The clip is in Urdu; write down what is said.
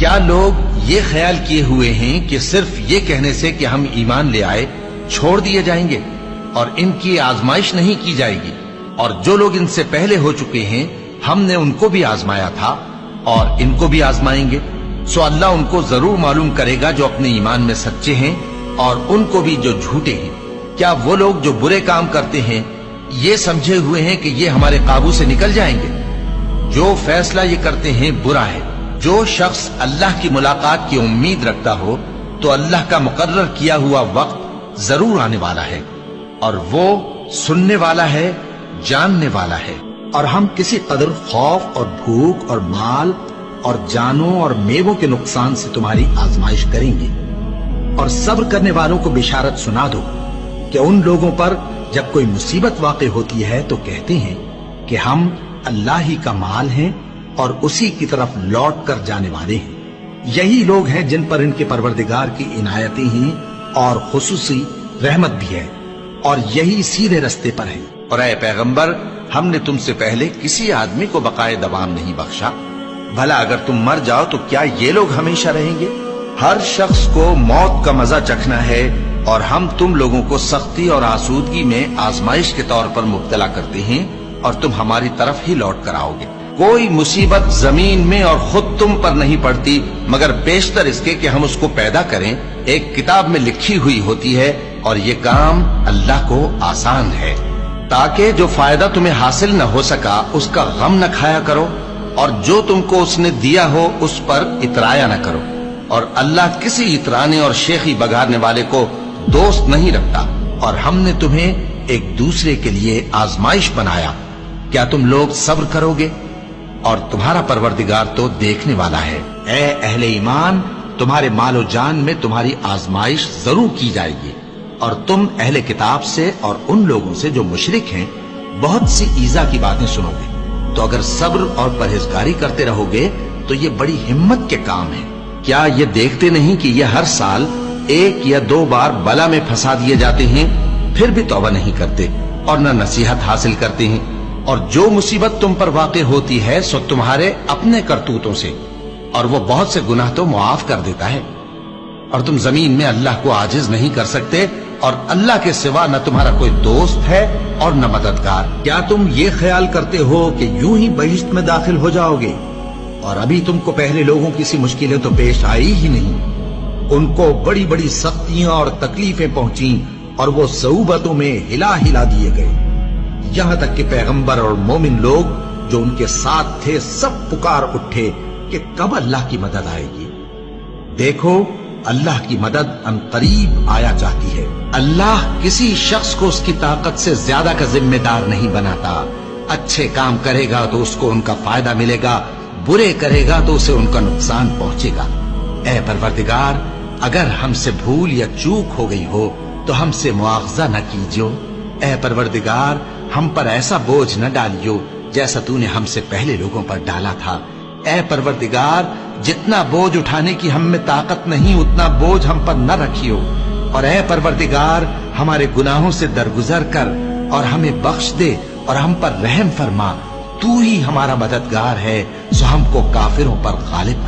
کیا لوگ یہ خیال کیے ہوئے ہیں کہ صرف یہ کہنے سے کہ ہم ایمان لے آئے چھوڑ دیے جائیں گے اور ان کی آزمائش نہیں کی جائے گی؟ اور جو لوگ ان سے پہلے ہو چکے ہیں ہم نے ان کو بھی آزمایا تھا اور ان کو بھی آزمائیں گے، سو اللہ ان کو ضرور معلوم کرے گا جو اپنے ایمان میں سچے ہیں اور ان کو بھی جو جھوٹے ہیں۔ کیا وہ لوگ جو برے کام کرتے ہیں یہ سمجھے ہوئے ہیں کہ یہ ہمارے قابو سے نکل جائیں گے؟ جو فیصلہ یہ کرتے ہیں برا ہے۔ جو شخص اللہ کی ملاقات کی امید رکھتا ہو تو اللہ کا مقرر کیا ہوا وقت ضرور آنے والا ہے، اور وہ سننے والا ہے، جاننے والا ہے۔ اور ہم کسی قدر خوف اور بھوک اور مال اور جانوں اور میووں کے نقصان سے تمہاری آزمائش کریں گے، اور صبر کرنے والوں کو بشارت سنا دو کہ ان لوگوں پر جب کوئی مصیبت واقع ہوتی ہے تو کہتے ہیں کہ ہم اللہ ہی کا مال ہیں اور اسی کی طرف لوٹ کر جانے والے ہیں۔ یہی لوگ ہیں جن پر ان کے پروردگار کی عنایتیں ہیں اور خصوصی رحمت بھی ہے، اور یہی سیدھے رستے پر ہیں۔ اور اے پیغمبر، ہم نے تم سے پہلے کسی آدمی کو بقائے دوام نہیں بخشا، بھلا اگر تم مر جاؤ تو کیا یہ لوگ ہمیشہ رہیں گے؟ ہر شخص کو موت کا مزہ چکھنا ہے، اور ہم تم لوگوں کو سختی اور آسودگی میں آزمائش کے طور پر مبتلا کرتے ہیں، اور تم ہماری طرف ہی لوٹ کر آؤ گے۔ کوئی مصیبت زمین میں اور خود تم پر نہیں پڑتی مگر بیشتر اس کے کہ ہم اس کو پیدا کریں ایک کتاب میں لکھی ہوئی ہوتی ہے، اور یہ کام اللہ کو آسان ہے، تاکہ جو فائدہ تمہیں حاصل نہ ہو سکا اس کا غم نہ کھایا کرو، اور جو تم کو اس نے دیا ہو اس پر اترایا نہ کرو۔ اور اللہ کسی اترانے اور شیخی بگاڑنے والے کو دوست نہیں رکھتا، اور ہم نے تمہیں ایک دوسرے کے لیے آزمائش بنایا، کیا تم لوگ صبر کرو گے؟ اور تمہارا پروردگار تو دیکھنے والا ہے۔ اے اہل ایمان، تمہارے مال و جان میں تمہاری آزمائش ضرور کی جائے گی، اور تم اہل کتاب سے اور ان لوگوں سے جو مشرک ہیں بہت سی ایذا کی باتیں سنو گے، تو اگر صبر اور پرہیزگاری کرتے رہو گے تو یہ بڑی ہمت کے کام ہے۔ کیا یہ دیکھتے نہیں کہ یہ ہر سال 1 یا 2 بار بلا میں پھنسا دیے جاتے ہیں، پھر بھی توبہ نہیں کرتے اور نہ نصیحت حاصل کرتے ہیں؟ اور جو مصیبت تم پر واقع ہوتی ہے سو تمہارے اپنے کرتوتوں سے، اور وہ بہت سے گناہ تو معاف کر دیتا ہے۔ اور تم زمین میں اللہ کو عاجز نہیں کر سکتے، اور اللہ کے سوا نہ تمہارا کوئی دوست ہے اور نہ مددگار۔ کیا تم یہ خیال کرتے ہو کہ یوں ہی بہشت میں داخل ہو جاؤ گے؟ اور ابھی تم کو پہلے لوگوں کی سی مشکلیں تو پیش آئی ہی نہیں، ان کو بڑی بڑی سختیاں اور تکلیفیں پہنچیں، اور وہ صعوبتوں میں ہلا ہلا دیے گئے، یہاں تک کہ پیغمبر اور مومن لوگ جو ان کے ساتھ تھے سب پکار اٹھے کہ کب اللہ کی مدد آئے گی۔ دیکھو، اللہ کی مدد ان قریب آیا چاہتی ہے۔ اللہ کسی شخص کو اس کی طاقت سے زیادہ کا ذمہ دار نہیں بناتا۔ اچھے کام کرے گا تو اس کو ان کا فائدہ ملے گا، برے کرے گا تو اسے ان کا نقصان پہنچے گا۔ اے پروردگار، اگر ہم سے بھول یا چوک ہو گئی ہو تو ہم سے مواخذہ نہ کیجو۔ اے پروردگار، ہم پر ایسا بوجھ نہ ڈالیو جیسا تو نے ہم سے پہلے لوگوں پر ڈالا تھا۔ اے پروردگار، جتنا بوجھ اٹھانے کی ہم میں طاقت نہیں اتنا بوجھ ہم پر نہ رکھیو، اور اے پروردگار، ہمارے گناہوں سے درگزر کر اور ہمیں بخش دے اور ہم پر رحم فرما۔ تو ہی ہمارا مددگار ہے، سو ہم کو کافروں پر غالب